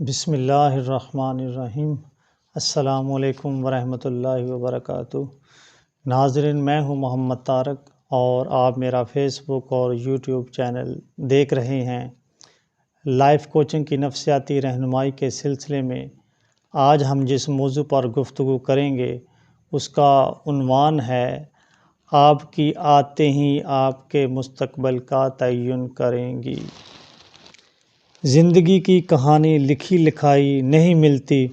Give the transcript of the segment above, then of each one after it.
بسم اللہ الرحمن الرحیم۔ السلام علیکم ورحمۃ اللہ وبرکاتہ۔ ناظرین، میں ہوں محمد طارق اور آپ میرا فیس بک اور یوٹیوب چینل دیکھ رہے ہیں۔ لائف کوچنگ کی نفسیاتی رہنمائی کے سلسلے میں آج ہم جس موضوع پر گفتگو کریں گے اس کا عنوان ہے آپ کی عادتیں ہی آپ کے مستقبل کا تعین کریں گی۔ زندگی کی کہانی لکھی لکھائی نہیں ملتی،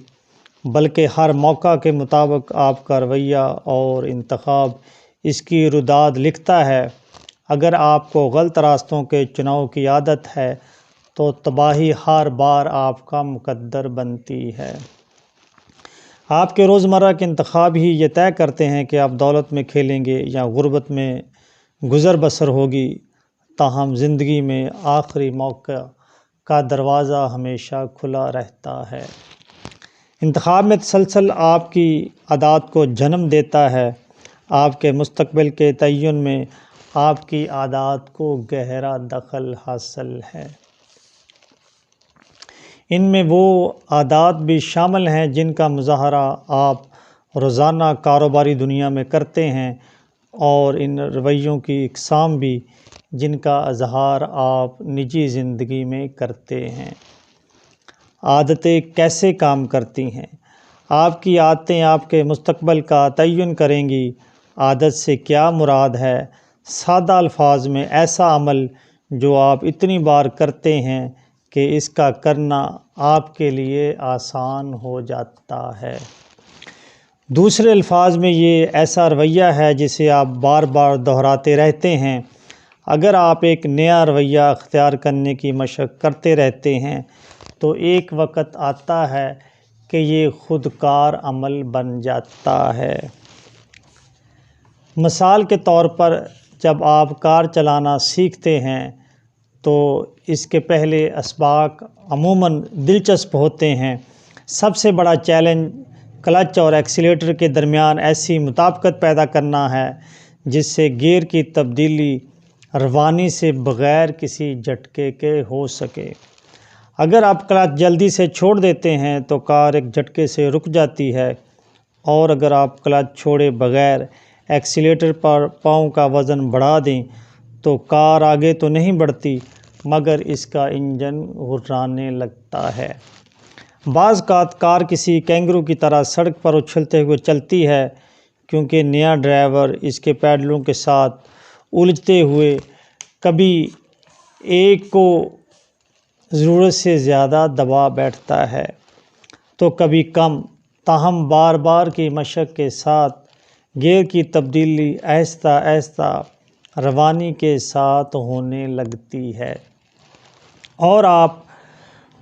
بلکہ ہر موقع کے مطابق آپ کا رویہ اور انتخاب اس کی روداد لکھتا ہے۔ اگر آپ کو غلط راستوں کے چناؤ کی عادت ہے تو تباہی ہر بار آپ کا مقدر بنتی ہے۔ آپ کے روزمرہ کے انتخاب ہی یہ طے کرتے ہیں کہ آپ دولت میں کھیلیں گے یا غربت میں گزر بسر ہوگی۔ تاہم زندگی میں آخری موقع کا دروازہ ہمیشہ کھلا رہتا ہے۔ انتخاب میں تسلسل آپ کی عادات کو جنم دیتا ہے۔ آپ کے مستقبل کے تعین میں آپ کی عادات کو گہرا دخل حاصل ہے۔ ان میں وہ عادات بھی شامل ہیں جن کا مظاہرہ آپ روزانہ کاروباری دنیا میں کرتے ہیں، اور ان رویوں کی اقسام بھی جن کا اظہار آپ نجی زندگی میں کرتے ہیں۔ عادتیں کیسے کام کرتی ہیں؟ آپ کی عادتیں آپ کے مستقبل کا تعین کریں گی۔ عادت سے کیا مراد ہے؟ سادہ الفاظ میں ایسا عمل جو آپ اتنی بار کرتے ہیں کہ اس کا کرنا آپ کے لیے آسان ہو جاتا ہے۔ دوسرے الفاظ میں یہ ایسا رویہ ہے جسے آپ بار بار دہراتے رہتے ہیں۔ اگر آپ ایک نیا رویہ اختیار کرنے کی مشق کرتے رہتے ہیں تو ایک وقت آتا ہے کہ یہ خود کار عمل بن جاتا ہے۔ مثال کے طور پر، جب آپ کار چلانا سیکھتے ہیں تو اس کے پہلے اسباق عموماً دلچسپ ہوتے ہیں۔ سب سے بڑا چیلنج کلچ اور ایکسیلیٹر کے درمیان ایسی مطابقت پیدا کرنا ہے جس سے گیئر کی تبدیلی روانی سے بغیر کسی جھٹکے کے ہو سکے۔ اگر آپ کلچ جلدی سے چھوڑ دیتے ہیں تو کار ایک جھٹکے سے رک جاتی ہے، اور اگر آپ کلچ چھوڑے بغیر ایکسیلیٹر پر پاؤں کا وزن بڑھا دیں تو کار آگے تو نہیں بڑھتی مگر اس کا انجن گھررانے لگتا ہے۔ بعض اوقات کار کسی کینگرو کی طرح سڑک پر اچھلتے ہوئے چلتی ہے، کیونکہ نیا ڈرائیور اس کے پیڈلوں کے ساتھ الجھتے ہوئے کبھی ایک کو ضرورت سے زیادہ دبا بیٹھتا ہے تو کبھی کم، تاہم بار بار کی مشق کے ساتھ گیئر کی تبدیلی آہستہ آہستہ روانی کے ساتھ ہونے لگتی ہے، اور آپ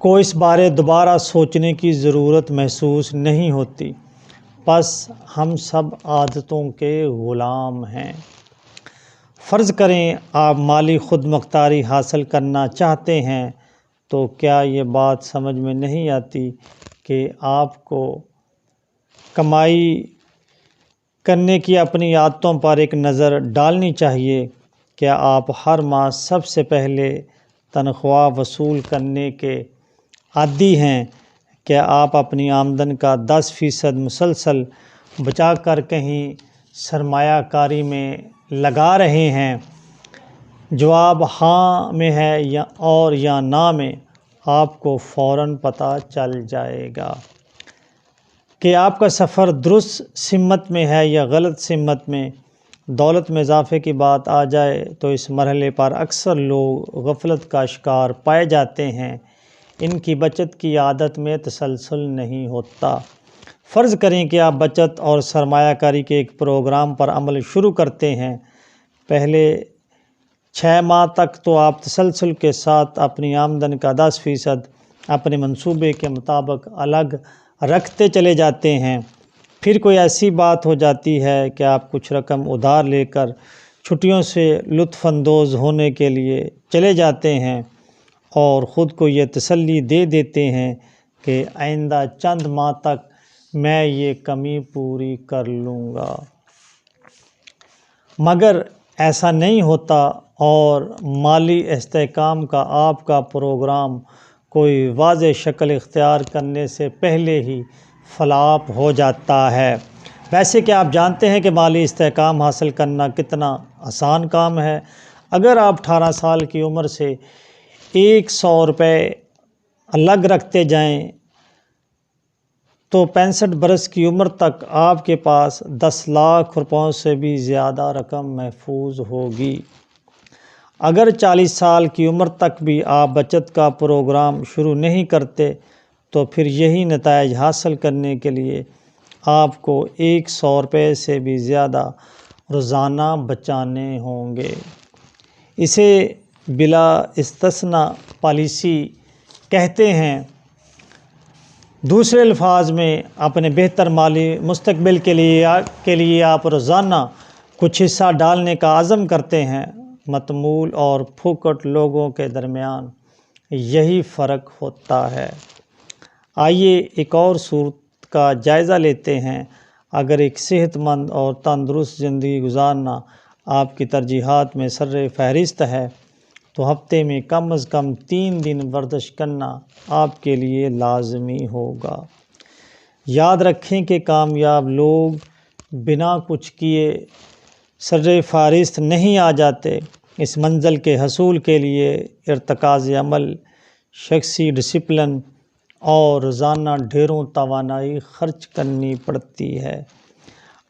کو اس بارے دوبارہ سوچنے کی ضرورت محسوس نہیں ہوتی۔ بس ہم سب عادتوں کے غلام ہیں۔ فرض کریں آپ مالی خود مختاری حاصل کرنا چاہتے ہیں، تو کیا یہ بات سمجھ میں نہیں آتی کہ آپ کو کمائی کرنے کی اپنی عادتوں پر ایک نظر ڈالنی چاہیے؟ کیا آپ ہر ماہ سب سے پہلے تنخواہ وصول کرنے کے عادی ہیں؟ کیا آپ اپنی آمدن کا 10% مسلسل بچا کر کہیں سرمایہ کاری میں لگا رہے ہیں؟ جواب ہاں میں ہے یا نا میں آپ کو فوراً پتہ چل جائے گا کہ آپ کا سفر درست سمت میں ہے یا غلط سمت میں۔ دولت میں اضافے کی بات آ جائے تو اس مرحلے پر اکثر لوگ غفلت کا شکار پائے جاتے ہیں۔ ان کی بچت کی عادت میں تسلسل نہیں ہوتا۔ فرض کریں کہ آپ بچت اور سرمایہ کاری کے ایک پروگرام پر عمل شروع کرتے ہیں۔ پہلے 6 ماہ تک تو آپ تسلسل کے ساتھ اپنی آمدن کا 10% اپنے منصوبے کے مطابق الگ رکھتے چلے جاتے ہیں۔ پھر کوئی ایسی بات ہو جاتی ہے کہ آپ کچھ رقم ادھار لے کر چھٹیوں سے لطف اندوز ہونے کے لیے چلے جاتے ہیں اور خود کو یہ تسلی دے دیتے ہیں کہ آئندہ چند ماہ تک میں یہ کمی پوری کر لوں گا۔ مگر ایسا نہیں ہوتا، اور مالی استحکام کا آپ کا پروگرام کوئی واضح شکل اختیار کرنے سے پہلے ہی فلاپ ہو جاتا ہے۔ ویسے کہ آپ جانتے ہیں کہ مالی استحکام حاصل کرنا کتنا آسان کام ہے۔ اگر آپ 18 سال کی عمر سے 100 روپے الگ رکھتے جائیں تو 65 برس کی عمر تک آپ کے پاس 10 لاکھ روپوں سے بھی زیادہ رقم محفوظ ہوگی۔ اگر 40 سال کی عمر تک بھی آپ بچت کا پروگرام شروع نہیں کرتے تو پھر یہی نتائج حاصل کرنے کے لیے آپ کو 100 روپے سے بھی زیادہ روزانہ بچانے ہوں گے۔ اسے بلا استثناء پالیسی کہتے ہیں۔ دوسرے الفاظ میں اپنے بہتر مالی مستقبل کے لیے آپ روزانہ کچھ حصہ ڈالنے کا عزم کرتے ہیں۔ متمول اور پھوکٹ لوگوں کے درمیان یہی فرق ہوتا ہے۔ آئیے ایک اور صورت کا جائزہ لیتے ہیں۔ اگر ایک صحت مند اور تندرست زندگی گزارنا آپ کی ترجیحات میں سر فہرست ہے تو ہفتے میں کم از کم 3 دن ورزش کرنا آپ کے لیے لازمی ہوگا۔ یاد رکھیں کہ کامیاب لوگ بنا کچھ کیے سر فہرست نہیں آ جاتے۔ اس منزل کے حصول کے لیے ارتکاز عمل، شخصی ڈسپلن اور روزانہ ڈھیروں توانائی خرچ کرنی پڑتی ہے۔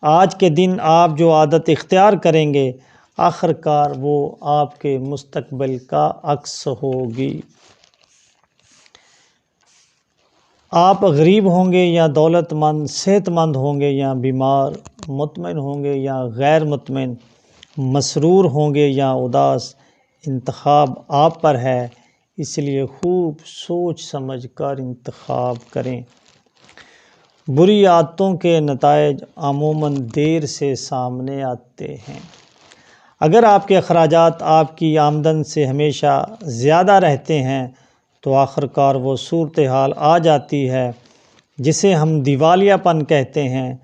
آج کے دن آپ جو عادت اختیار کریں گے آخر کار وہ آپ کے مستقبل کا عکس ہوگی۔ آپ غریب ہوں گے یا دولت مند، صحت مند ہوں گے یا بیمار، مطمئن ہوں گے یا غیر مطمئن، مسرور ہوں گے یا اداس، انتخاب آپ پر ہے، اس لیے خوب سوچ سمجھ کر انتخاب کریں۔ بری عادتوں کے نتائج عموماً دیر سے سامنے آتے ہیں۔ اگر آپ کے اخراجات آپ کی آمدن سے ہمیشہ زیادہ رہتے ہیں تو آخر کار وہ صورتحال آ جاتی ہے جسے ہم دیوالیہ پن کہتے ہیں۔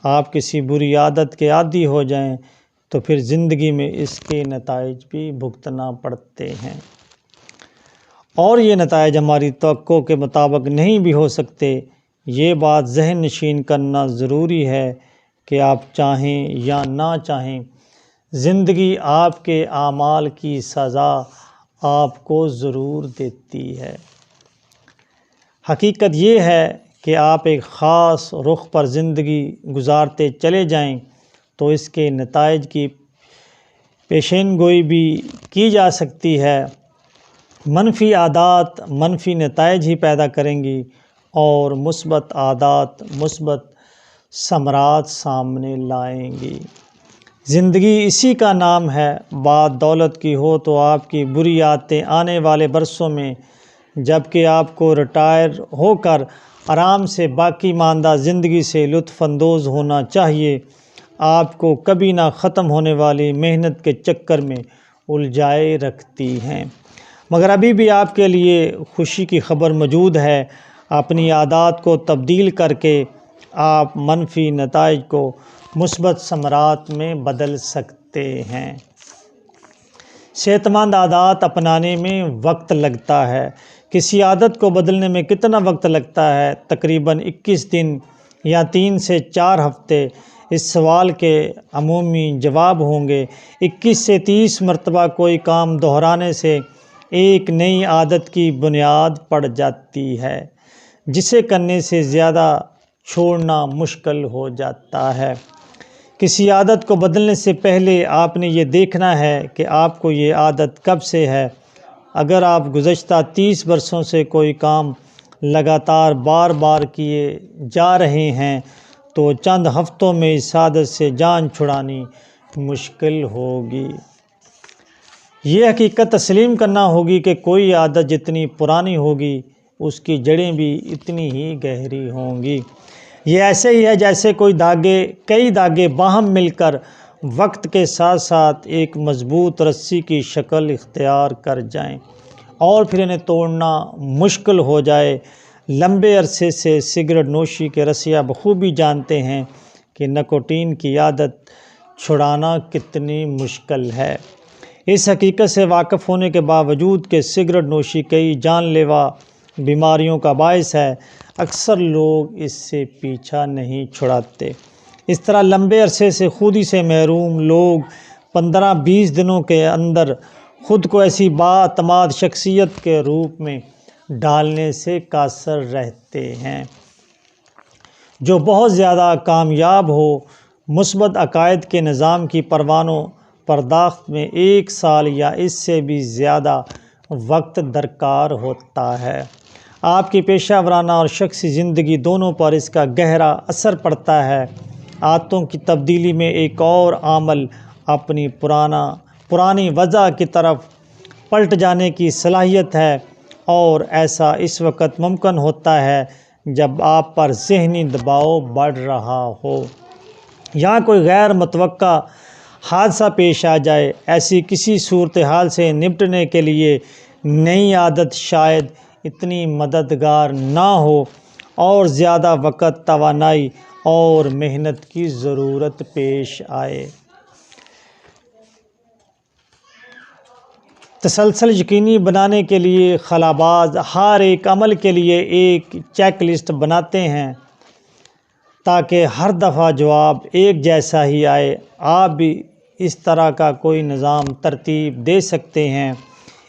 آپ کسی بری عادت کے عادی ہو جائیں تو پھر زندگی میں اس کے نتائج بھی بھگتنا پڑتے ہیں، اور یہ نتائج ہماری توقع کے مطابق نہیں بھی ہو سکتے۔ یہ بات ذہن نشین کرنا ضروری ہے کہ آپ چاہیں یا نہ چاہیں زندگی آپ کے اعمال کی سزا آپ کو ضرور دیتی ہے۔ حقیقت یہ ہے کہ آپ ایک خاص رخ پر زندگی گزارتے چلے جائیں تو اس کے نتائج کی پیشین گوئی بھی کی جا سکتی ہے۔ منفی عادات منفی نتائج ہی پیدا کریں گی اور مثبت عادات مثبت ثمرات سامنے لائیں گی۔ زندگی اسی کا نام ہے۔ بات دولت کی ہو تو آپ کی بری عادتیں آنے والے برسوں میں جبکہ آپ کو ریٹائر ہو کر آرام سے باقی ماندہ زندگی سے لطف اندوز ہونا چاہیے، آپ کو کبھی نہ ختم ہونے والی محنت کے چکر میں الجھائے رکھتی ہیں۔ مگر ابھی بھی آپ کے لیے خوشی کی خبر موجود ہے۔ اپنی عادات کو تبدیل کر کے آپ منفی نتائج کو مثبت ثمرات میں بدل سکتے ہیں۔ صحت مند عادات اپنانے میں وقت لگتا ہے۔ کسی عادت کو بدلنے میں کتنا وقت لگتا ہے؟ تقریباً 21 دن یا 3 سے 4 ہفتے۔ اس سوال کے عمومی جواب ہوں گے 21 سے 30 مرتبہ کوئی کام دہرانے سے ایک نئی عادت کی بنیاد پڑ جاتی ہے، جسے کرنے سے زیادہ چھوڑنا مشکل ہو جاتا ہے۔ کسی عادت کو بدلنے سے پہلے آپ نے یہ دیکھنا ہے کہ آپ کو یہ عادت کب سے ہے۔ اگر آپ گزشتہ 30 برسوں سے کوئی کام لگاتار بار بار کیے جا رہے ہیں تو چند ہفتوں میں اس عادت سے جان چھڑانی مشکل ہوگی۔ یہ حقیقت تسلیم کرنا ہوگی کہ کوئی عادت جتنی پرانی ہوگی اس کی جڑیں بھی اتنی ہی گہری ہوں گی۔ یہ ایسے ہی ہے جیسے کئی دھاگے باہم مل کر وقت کے ساتھ ساتھ ایک مضبوط رسی کی شکل اختیار کر جائیں اور پھر انہیں توڑنا مشکل ہو جائے۔ لمبے عرصے سے سگریٹ نوشی کے رسیہ بخوبی جانتے ہیں کہ نکوٹین کی عادت چھڑانا کتنی مشکل ہے۔ اس حقیقت سے واقف ہونے کے باوجود کہ سگریٹ نوشی کئی جان لیوا بیماریوں کا باعث ہے، اکثر لوگ اس سے پیچھا نہیں چھڑاتے۔ اس طرح لمبے عرصے سے خودی سے محروم لوگ 15-20 دنوں کے اندر خود کو ایسی بااعتماد شخصیت کے روپ میں ڈالنے سے قاصر رہتے ہیں جو بہت زیادہ کامیاب ہو۔ مثبت عقائد کے نظام کی پروان و پرداخت میں 1 سال یا اس سے بھی زیادہ وقت درکار ہوتا ہے۔ آپ کی پیشہ ورانہ اور شخصی زندگی دونوں پر اس کا گہرا اثر پڑتا ہے۔ عادتوں کی تبدیلی میں ایک اور عامل اپنی پرانی وضع کی طرف پلٹ جانے کی صلاحیت ہے، اور ایسا اس وقت ممکن ہوتا ہے جب آپ پر ذہنی دباؤ بڑھ رہا ہو یا کوئی غیر متوقع حادثہ پیش آ جائے۔ ایسی کسی صورتحال سے نمٹنے کے لیے نئی عادت شاید اتنی مددگار نہ ہو اور زیادہ وقت، توانائی اور محنت کی ضرورت پیش آئے۔ تسلسل یقینی بنانے کے لیے خلاباز ہر ایک عمل کے لیے ایک چیک لسٹ بناتے ہیں تاکہ ہر دفعہ جواب ایک جیسا ہی آئے۔ آپ بھی اس طرح کا کوئی نظام ترتیب دے سکتے ہیں۔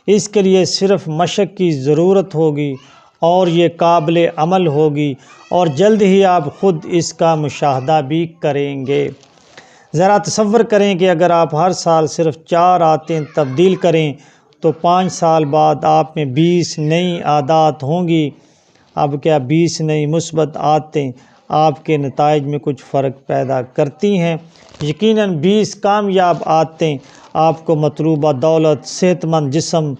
اس کے لیے صرف مشق کی ضرورت ہوگی اور یہ قابل عمل ہوگی، اور جلد ہی آپ خود اس کا مشاہدہ بھی کریں گے۔ ذرا تصور کریں کہ اگر آپ ہر سال صرف 4 عادتیں تبدیل کریں تو 5 سال بعد آپ میں 20 نئی عادات ہوں گی۔ اب کیا 20 نئی مثبت عادتیں آپ کے نتائج میں کچھ فرق پیدا کرتی ہیں؟ یقیناً 20 کامیاب عادتیں آپ کو مطلوبہ دولت، صحت مند جسم،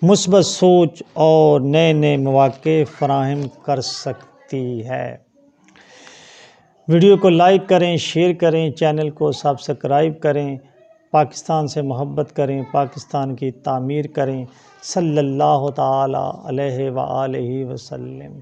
مثبت سوچ اور نئے مواقع فراہم کر سکتی ہے۔ ویڈیو کو لائک کریں، شیئر کریں، چینل کو سبسکرائب کریں۔ پاکستان سے محبت کریں، پاکستان کی تعمیر کریں۔ صلی اللہ تعالی علیہ وآلہ وسلم۔